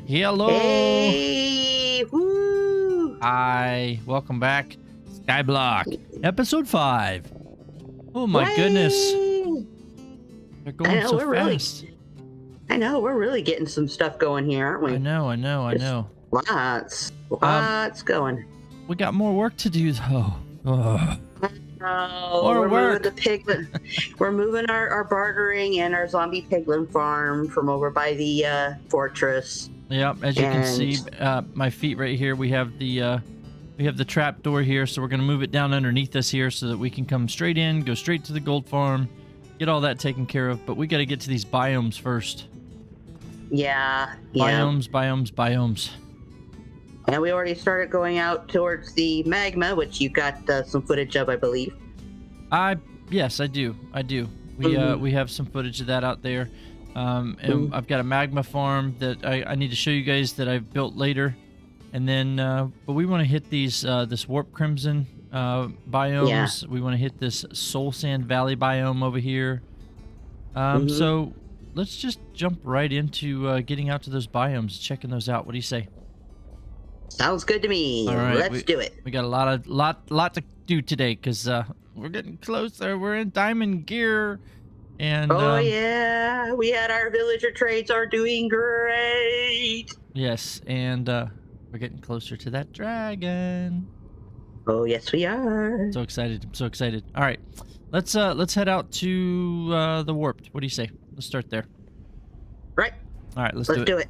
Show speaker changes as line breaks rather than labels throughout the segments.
Hello.
Hey, woo.
Hi. Welcome back. Skyblock Episode 5. Oh my goodness. They're going so fast.
I know, we're really getting some stuff going here, aren't we?
I know.
Lots going.
We got more work to do though. Ugh.
We're moving the piglin. We're moving our bartering and our zombie piglin farm from over by the fortress.
Yep, as you can see, my feet right here. We have the trap door here, so we're gonna move it down underneath us here so that we can come straight in, go straight to the gold farm, get all that taken care of. But we got to get to these biomes first.
Yeah.
Biomes.
And we already started going out towards the magma, which you got some footage of, I believe.
Yes, I do. We have some footage of that out there. And I've got a magma farm that I need to show you guys that I've built later. And then, but we want to hit these this warp crimson biomes. Yeah. We want to hit this soul sand valley biome over here. So let's just jump right into getting out to those biomes, checking those out. What do you say?
Sounds good to me. All right, let's do it.
We got a lot to do today because we're getting closer. We're in diamond gear. And
yeah, we had our villager trades are doing great.
Yes, and we're getting closer to that dragon.
Oh yes, we are.
I'm so excited. All right, let's head out to the warped. What do you say? Let's start there.
Right.
All right, let's
do it.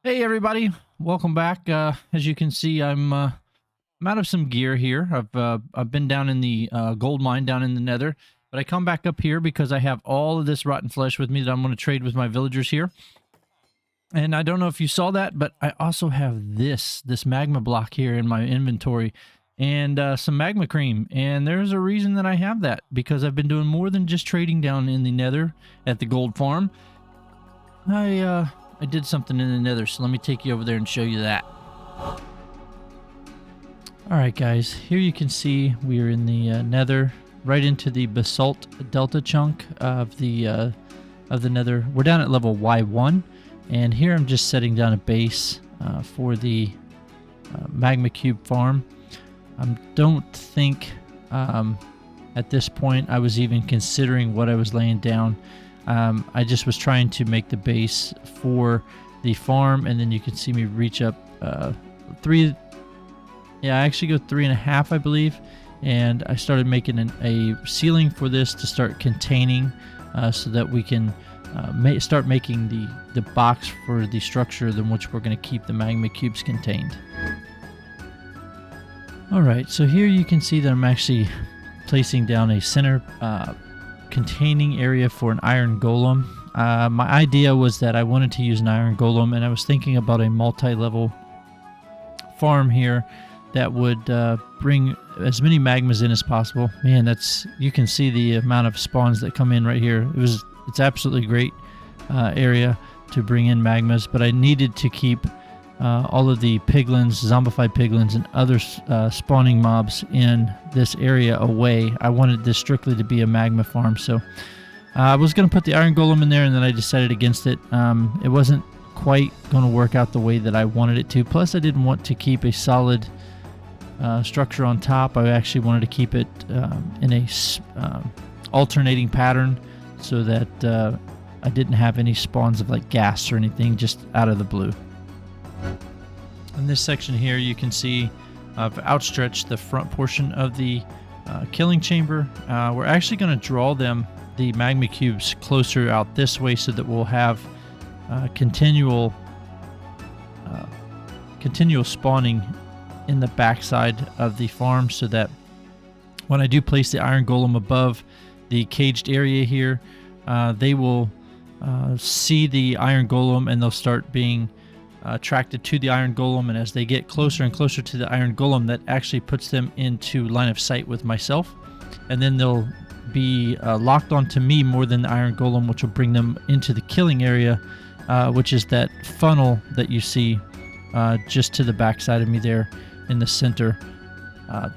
Hey everybody, welcome back. As you can see, I'm out of some gear here. I've been down in the gold mine down in the Nether, but I come back up here because I have all of this rotten flesh with me that I'm going to trade with my villagers here. And I don't know if you saw that, but I also have this magma block here in my inventory and some magma cream. And there's a reason that I have that, because I've been doing more than just trading down in the Nether at the gold farm. I did something in the Nether, so let me take you over there and show you that. Alright guys, here you can see we are in the Nether, right into the basalt delta chunk of the Nether. We're down at level Y1, and here I'm just setting down a base for the magma cube farm. I don't think at this point I was even considering what I was laying down. I just was trying to make the base for the farm, and then you can see me reach up 3. Yeah, I actually go 3.5, I believe, and I started making a ceiling for this to start containing, so that we can start making the box for the structure in which we're going to keep the magma cubes contained. All right, so here you can see that I'm actually placing down a center containing area for an iron golem. My idea was that I wanted to use an iron golem, and I was thinking about a multi-level farm here that would bring as many magmas in as possible. Man, you can see the amount of spawns that come in right here. It's absolutely great area to bring in magmas, but I needed to keep all of the piglins, zombified piglins, and other spawning mobs in this area away. I wanted this strictly to be a magma farm, so I was going to put the iron golem in there, and then I decided against it. It wasn't quite going to work out the way that I wanted it to. Plus, I didn't want to keep a solid structure on top. I actually wanted to keep it in a alternating pattern so that I didn't have any spawns of like gas or anything just out of the blue. In this section here, you can see I've outstretched the front portion of the killing chamber. We're actually going to draw the magma cubes closer out this way so that we'll have continual spawning in the backside of the farm, so that when I do place the iron golem above the caged area here, they will see the iron golem and they'll start being attracted to the iron golem, and as they get closer and closer to the iron golem, that actually puts them into line of sight with myself, and then they'll be locked onto me more than the iron golem, which will bring them into the killing area, which is that funnel that you see just to the back side of me there in the center.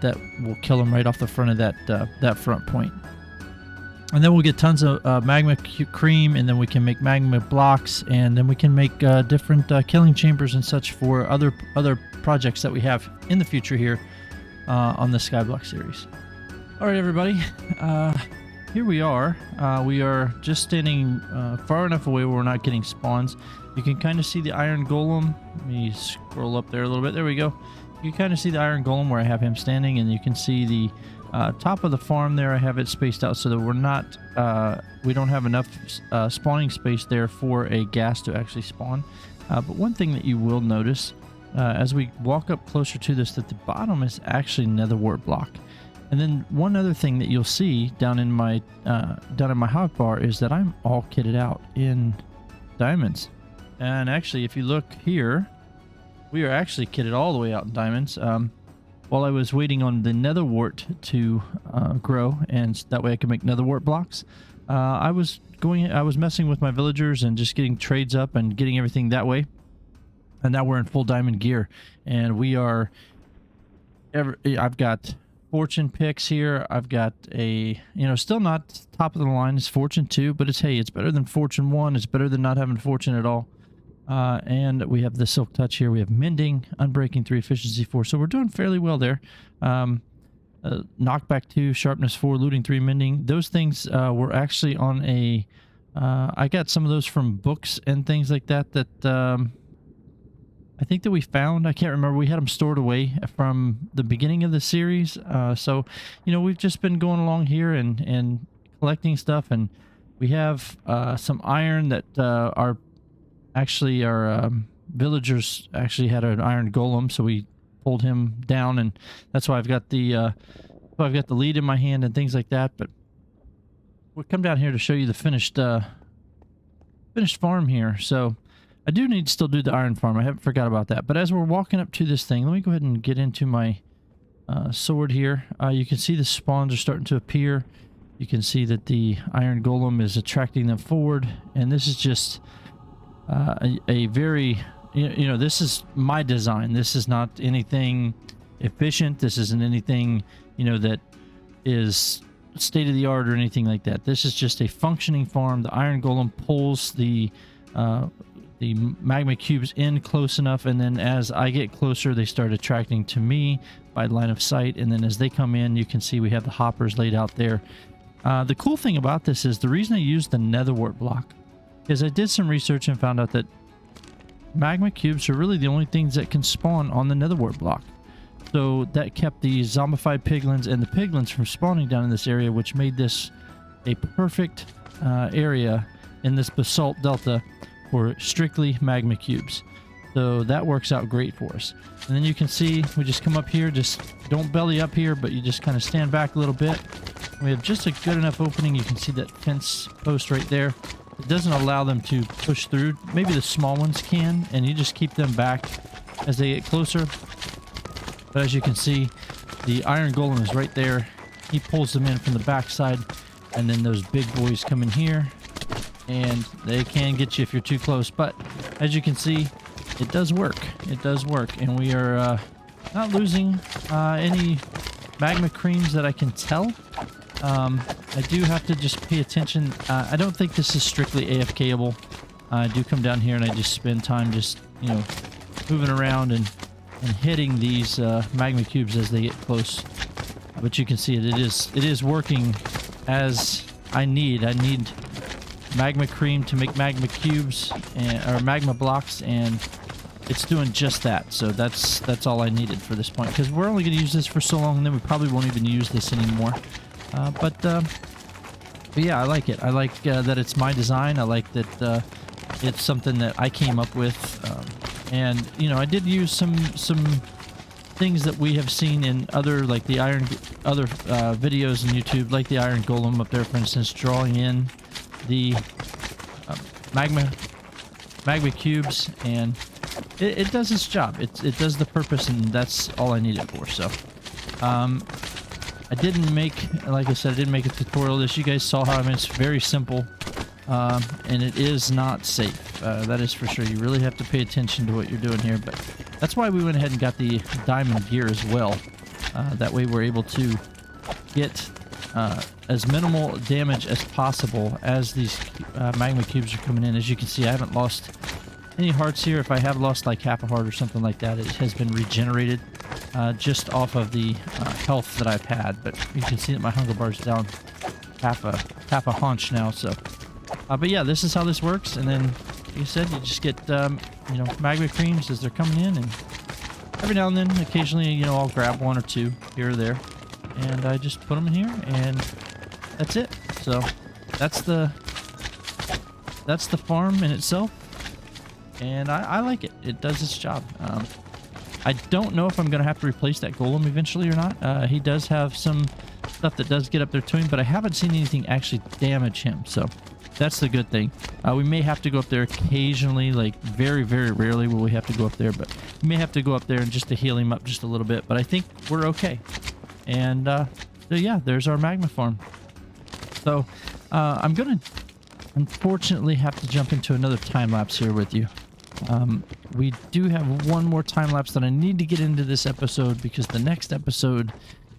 That will kill them right off the front of that front point. And then we'll get tons of magma cream, and then we can make magma blocks, and then we can make different killing chambers and such for other projects that we have in the future here on the Skyblock series. All right, everybody, here we are. We are just standing far enough away where we're not getting spawns. You can kind of see the iron golem. Let me scroll up there a little bit. There we go. You can kind of see the iron golem where I have him standing, and you can see the top of the farm there. I have it spaced out so that we don't have enough spawning space there for a gas to actually spawn. But one thing that you will notice as we walk up closer to this, that the bottom is actually nether wart block. And then one other thing that you'll see down in my hotbar is that I'm all kitted out in diamonds. And actually, if you look here, we are actually kitted all the way out in diamonds. While I was waiting on the nether wart to grow, and that way I could make nether wart blocks, I was messing with my villagers and just getting trades up and getting everything that way. And now we're in full diamond gear, and we are. I've got fortune picks here. I've got still not top of the line is fortune 2, but it's better than fortune 1. It's better than not having fortune at all. And we have the silk touch here. We have mending, unbreaking 3, efficiency 4. So we're doing fairly well there. Knockback 2, sharpness 4, looting 3, mending. Those things were actually on a. I got some of those from books and things like that. I think that we found. I can't remember. We had them stored away from the beginning of the series. So we've just been going along here and collecting stuff, and we have some iron that our villagers actually had an iron golem, so we pulled him down, and that's why I've got the lead in my hand and things like that. But we'll come down here to show you the finished farm here. So I do need to still do the iron farm. I haven't forgot about that. But as we're walking up to this thing, let me go ahead and get into my sword here. You can see the spawns are starting to appear. You can see that the iron golem is attracting them forward, and this is just a very, this is my design. This is not anything efficient. This isn't anything, that is state of the art or anything like that. This is just a functioning farm. The iron golem pulls the magma cubes in close enough, and then as I get closer, they start attracting to me by line of sight, and then as they come in, you can see we have the hoppers laid out there. The cool thing about this is the reason I used the nether wart block is I did some research and found out that magma cubes are really the only things that can spawn on the nether wart block. So that kept the zombified piglins and the piglins from spawning down in this area, which made this a perfect area in this basalt delta for strictly magma cubes. So that works out great for us. And then you can see we just come up here, just don't belly up here, but you just kind of stand back a little bit. We have just a good enough opening. You can see that fence post right there. It doesn't allow them to push through. Maybe the small ones can, and you just keep them back as they get closer. But as you can see, the iron golem is right there. He pulls them in from the backside, and then those big boys come in here, and they can get you if you're too close. But as you can see, it does work. It does work, and we are not losing any magma creams that I can tell. I do have to just pay attention. I don't think this is strictly AFKable. I do come down here and I just spend time just, you know, moving around and hitting these magma cubes as they get close. But you can see it is working as I need. I need magma cream to make magma cubes or magma blocks, and it's doing just that. So that's all I needed for this point, because we're only going to use this for so long, and then we probably won't even use this anymore. But yeah, I like it. I like that it's my design. I like that it's something that I came up with. And you know, I did use some things that we have seen in other, like the other videos on YouTube, like the iron golem up there, for instance, drawing in the magma cubes, and it does its job. It does the purpose, and that's all I need it for. So I didn't make, like I said, I didn't make a tutorial of this. You guys saw how I mean, it's very simple, and it is not safe. That is for sure. You really have to pay attention to what you're doing here, but that's why we went ahead and got the diamond gear as well. That way we're able to get as minimal damage as possible as these magma cubes are coming in. As you can see, I haven't lost any hearts here. If I have lost like half a heart or something like that, it has been regenerated just off of the health that I've had. But you can see that my hunger bar is down half a haunch now. So, but yeah, this is how this works. And then, like you said, you just get you know, magma creams as they're coming in, and every now and then, occasionally, you know, I'll grab one or two here or there, and I just put them in here, and that's it. So that's the farm in itself, and I like it. It does its job. I don't know if I'm gonna have to replace that golem eventually or not. He does have some stuff that does get up there to him, but I haven't seen anything actually damage him, so that's the good thing. We may have to go up there occasionally, like very, very rarely will we have to go up there, but we may have to go up there and just to heal him up just a little bit, but I think we're okay. And so yeah, there's our magma farm. So I'm gonna unfortunately have to jump into another time lapse here with you. We do have one more time lapse that I need to get into this episode, because the next episode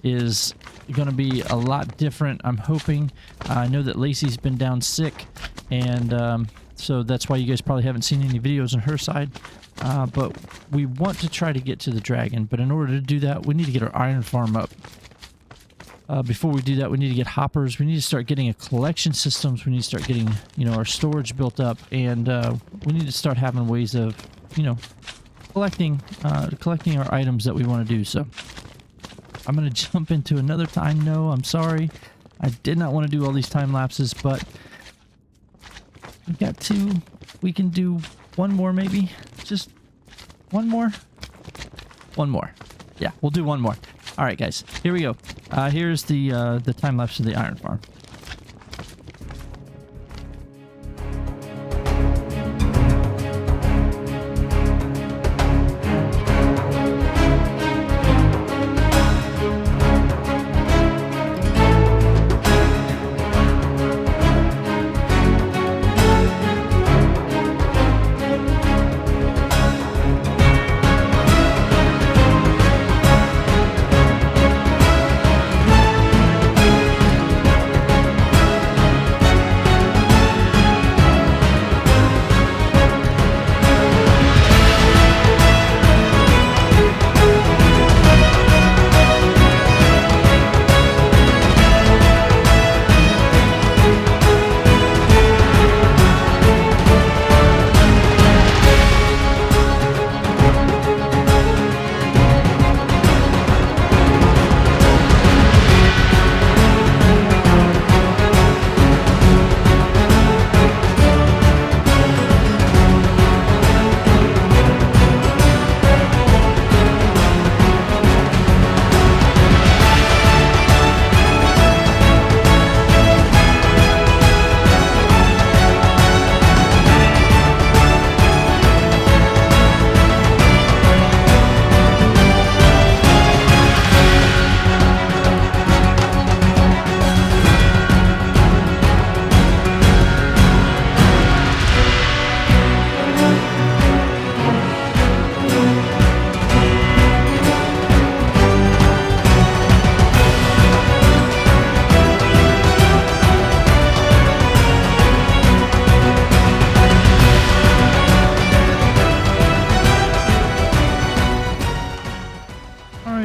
is going to be a lot different, I'm hoping. I know that Lacey's been down sick, and so that's why you guys probably haven't seen any videos on her side. But we want to try to get to the dragon, but in order to do that, we need to get our iron farm up. Before we do that, we need to get hoppers. We need to start getting a collection systems. We need to start getting, you know, our storage built up, and we need to start having ways of, you know, collecting our items that we want to do. So I'm going to jump into another time. No, I'm sorry. I did not want to do all these time lapses, but we got two. We can do one more, maybe. Just one more. One more. Yeah, we'll do one more. All right, guys. Here we go. Here's the time lapse of the iron farm.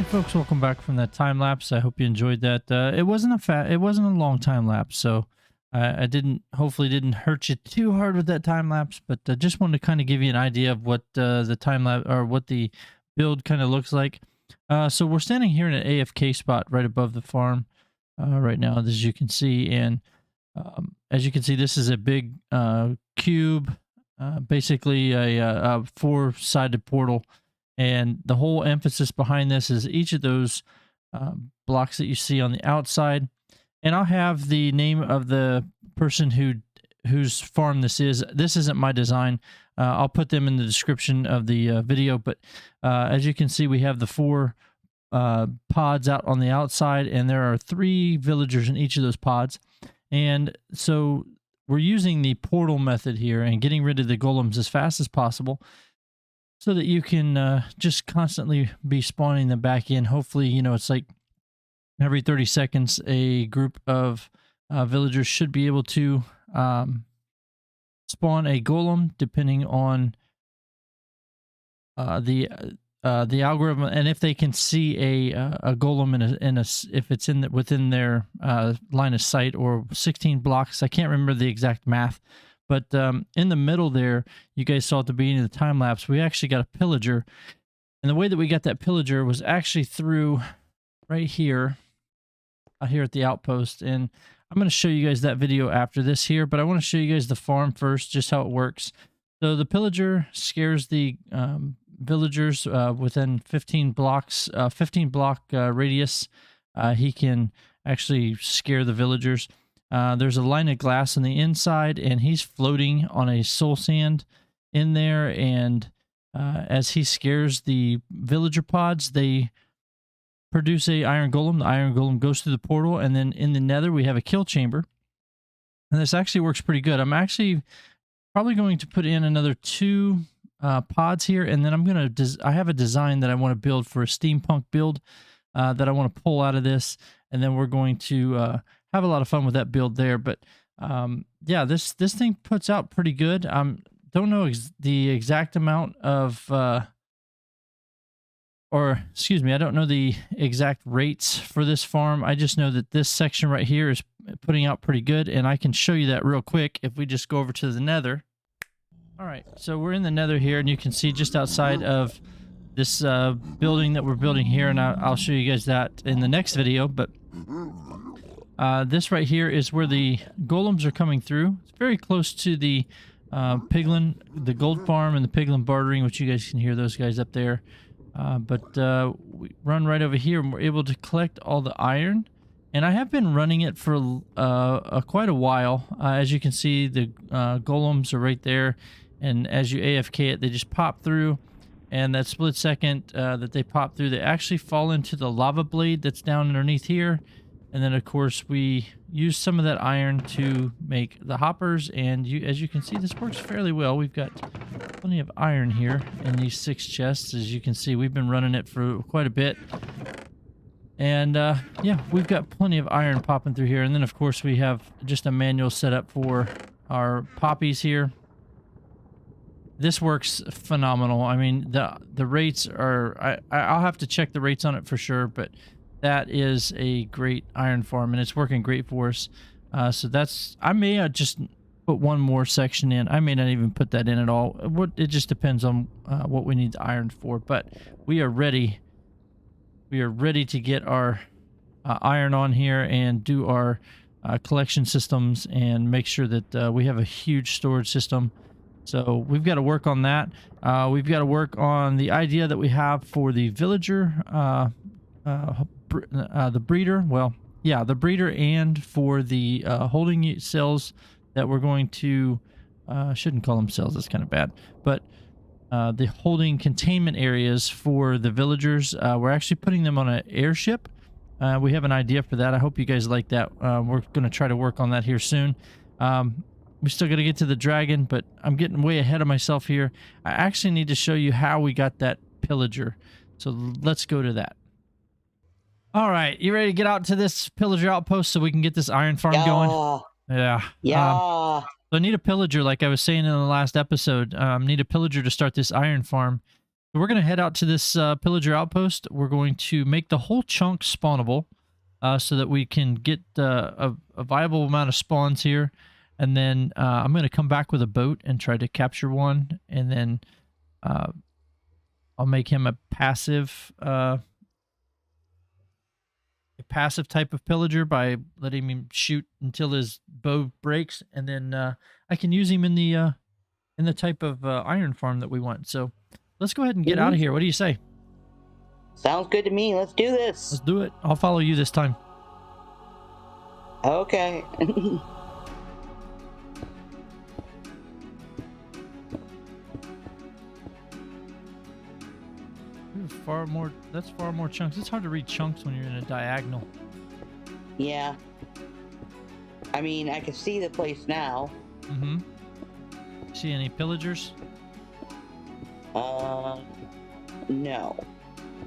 folks, welcome back from that time lapse. I hope you enjoyed that. It wasn't a long time lapse, so I hopefully didn't hurt you too hard with that time lapse. But just wanted to kind of give you an idea of what the time lapse or what the build kind of looks like. So we're standing here in an AFK spot right above the farm right now, as you can see, and as you can see, this is a big cube, basically a four-sided portal. And the whole emphasis behind this is each of those blocks that you see on the outside. And I'll have the name of the person whose farm this is. This isn't my design. I'll put them in the description of the video. But as you can see, we have the four pods out on the outside, and there are 3 villagers in each of those pods. And so we're using the portal method here and getting rid of the golems as fast as possible, so that you can just constantly be spawning them back in. Hopefully, it's like every 30 seconds, a group of villagers should be able to spawn a golem, depending on the algorithm, and if they can see a golem if it's within their line of sight, or 16 blocks. I can't remember the exact math. But in the middle there, you guys saw at the beginning of the time lapse, we actually got a pillager. And the way that we got that pillager was actually through right here, here at the outpost. And I'm going to show you guys that video after this here, but I want to show you guys the farm first, just how it works. So the pillager scares the villagers within 15 blocks, 15 block radius. He can actually scare the villagers. There's a line of glass on the inside, and he's floating on a soul sand in there. And as he scares the villager pods, they produce a iron golem. The iron golem goes through the portal, and then in the nether, we have a kill chamber. And this actually works pretty good. I'm actually probably going to put in another 2 pods here, and then I have a design that I want to build for a steampunk build that I want to pull out of this, and then we're going to have a lot of fun with that build there. But yeah, this thing puts out pretty good. Don't know the exact amount of or excuse me, I don't know the exact rates for this farm. I just know that this section right here is putting out pretty good, and I can show you that real quick if we just go over to the nether. All right, so we're in the nether here, and you can see just outside of this building that we're building here, and I'll show you guys that in the next video. But this right here is where the golems are coming through. It's very close to the piglin, the gold farm, and the piglin bartering, which you guys can hear those guys up there. But we run right over here, and we're able to collect all the iron. And I have been running it for quite a while. As you can see, the golems are right there. And as you AFK it, they just pop through. And that split second that they pop through, they actually fall into the lava blade that's down underneath here. And then, of course, we use some of that iron to make the hoppers. And as you can see, this works fairly well. We've got plenty of iron here in these 6 chests. As you can see, we've been running it for quite a bit. And, yeah, we've got plenty of iron popping through here. And then, of course, we have just a manual setup for our poppies here. This works phenomenal. I mean, the rates are... I'll have to check the rates on it for sure, but that is a great iron farm, and it's working great for us. So that's... I may just put one more section in. I may not even put that in at all. It just depends on what we need the iron for. But we are ready. We are ready to get our iron on here and do our collection systems and make sure that we have a huge storage system. So we've got to work on that. We've got to work on the idea that we have for the villager, the breeder. Well, yeah, the breeder, and for the holding cells that we're going to, shouldn't call them cells, that's kind of bad, but the holding containment areas for the villagers. We're actually putting them on an airship. We have an idea for that. I hope you guys like that. We're going to try to work on that here soon. We still got to get to the dragon, but I'm getting way ahead of myself here. I actually need to show you how we got that pillager. So let's go to that. All right, you ready to get out to this pillager outpost so we can get this iron farm going? Yeah.
Yeah.
So I need a pillager, like I was saying in the last episode. Need a pillager to start this iron farm. So we're going to head out to this pillager outpost. We're going to make the whole chunk spawnable so that we can get a viable amount of spawns here. And then I'm going to come back with a boat and try to capture one. And then I'll make him a passive type of pillager by letting him shoot until his bow breaks. And then I can use him in the type of iron farm that we want. So let's go ahead and get out of here. What do you say?
Sounds good to me. Let's do this.
Let's do it. I'll follow you this time.
Okay.
That's far more chunks. It's hard to read chunks when you're in a diagonal.
Yeah. I mean, I can see the place now.
Mm-hmm. See any pillagers?
No.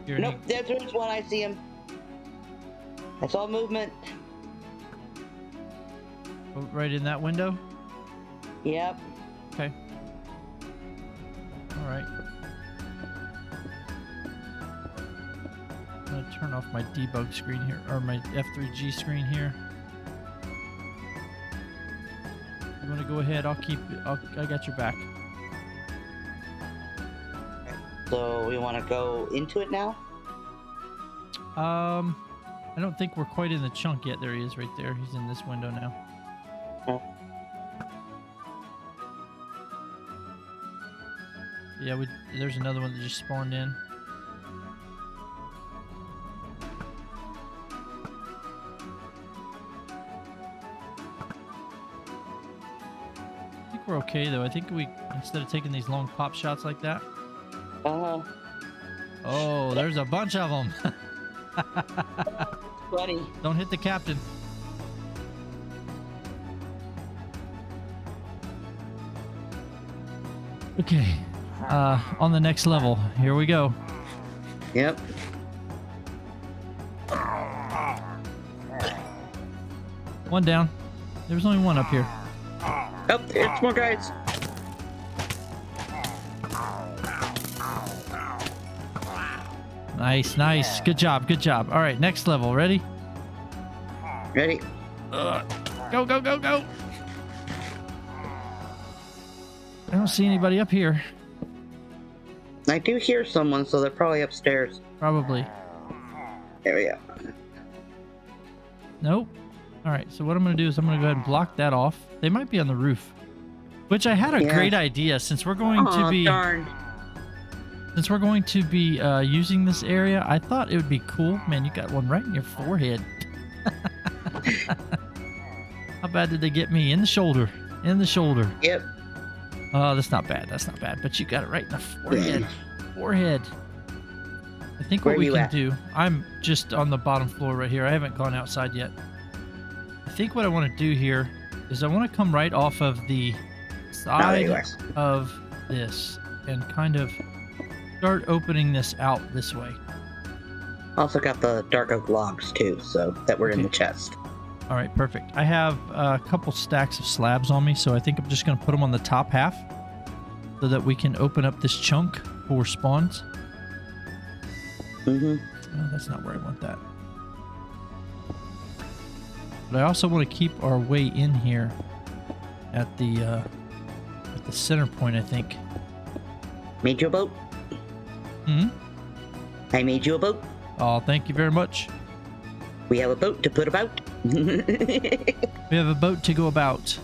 Nope, there's one. I see him. I saw movement.
Oh, right in that window?
Yep.
Okay. All right. I'm going to turn off my debug screen here, or my F3G screen here. You want to go ahead? I got your back.
So we want to go into it now?
I don't think we're quite in the chunk yet. There he is right there. He's in this window now.
Oh.
Yeah, there's another one that just spawned in. I think we're okay though. I think instead of taking these long pop shots like that.
Uh-huh.
Oh, there's a bunch of them.
Funny.
Don't hit the captain. Okay. On the next level. Here we go.
Yep.
One down. There's only one up here.
Oh, it's more guys.
Nice, nice. Good job, good job. All right, next level. Ready?
Ready?
Go, go, go, go. I don't see anybody up here.
I do hear someone, so they're probably upstairs.
Probably.
There we go.
Nope. All right, so what I'm going to do is I'm going to go ahead and block that off. They might be on the roof, which I had a great idea since we're going to be...
Darn.
Since we're going to be using this area, I thought it would be cool. Man, you got one right in your forehead. How bad did they get me? In the shoulder. In the shoulder.
Yep.
Oh, that's not bad. That's not bad. But you got it right in the forehead. Forehead. I think what we can do... I'm just on the bottom floor right here. I haven't gone outside yet. I think what I want to do here is I want to come right off of the side of this and kind of start opening this out this way.
Also got the dark oak logs too, so that were in the chest.
All right, perfect. I have a couple stacks of slabs on me, so I think I'm just going to put them on the top half so that we can open up this chunk for spawns.
Mm-hmm.
Oh, that's not where I want that. But I also want to keep our way in here at the center point, I think.
Made you a boat?
Hmm?
I made you a boat.
Oh, thank you very much.
We have a boat to put about.
We have a boat to go about.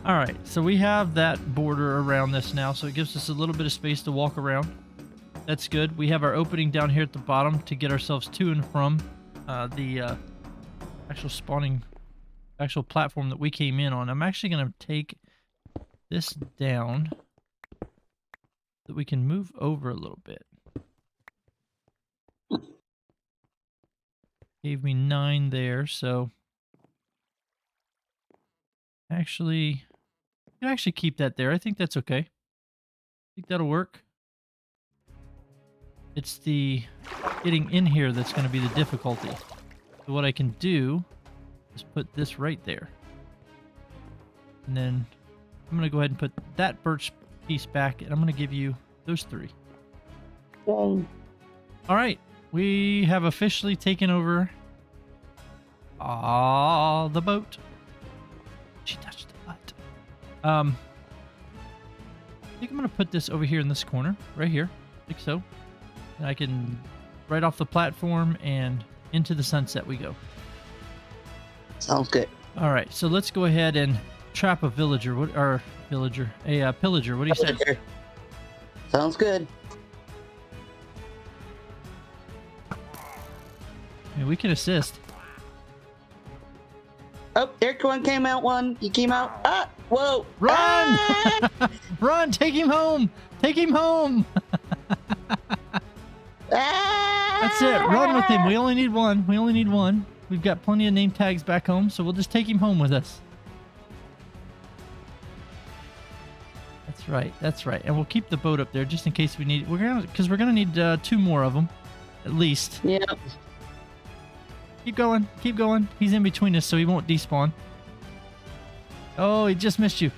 All right, so we have that border around this now, so it gives us a little bit of space to walk around. That's good. We have our opening down here at the bottom to get ourselves to and from the actual platform that we came in on. I'm actually going to take this down so that we can move over a little bit. Gave me 9 there, so actually, you can actually keep that there. I think that's okay. I think that'll work. It's the getting in here that's going to be the difficulty. So what I can do is put this right there. And then I'm going to go ahead and put that birch piece back, and I'm going to give you those 3.
Yay.
All right. We have officially taken over the boat. She touched the butt. I think I'm going to put this over here in this corner, right here, like so. And I can, right off the platform and into the sunset we go.
Sounds good.
All right, so let's go ahead and trap a villager. A pillager. What do you say?
Sounds good.
Yeah, we can assist.
Oh, there one came out. One. He came out. Ah! Whoa!
Run!
Ah!
Run! Take him home! Take him home!
Ah!
That's it. Run with him. We only need one. We've got plenty of name tags back home, so we'll just take him home with us. That's right. And we'll keep the boat up there just in case we need. We're gonna need 2 more of them, at least.
Yeah.
Keep going. He's in between us, so he won't despawn. Oh, he just missed you.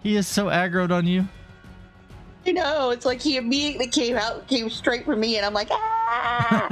He is so aggroed on you.
You know, it's like he immediately came straight for me, and I'm like, ah!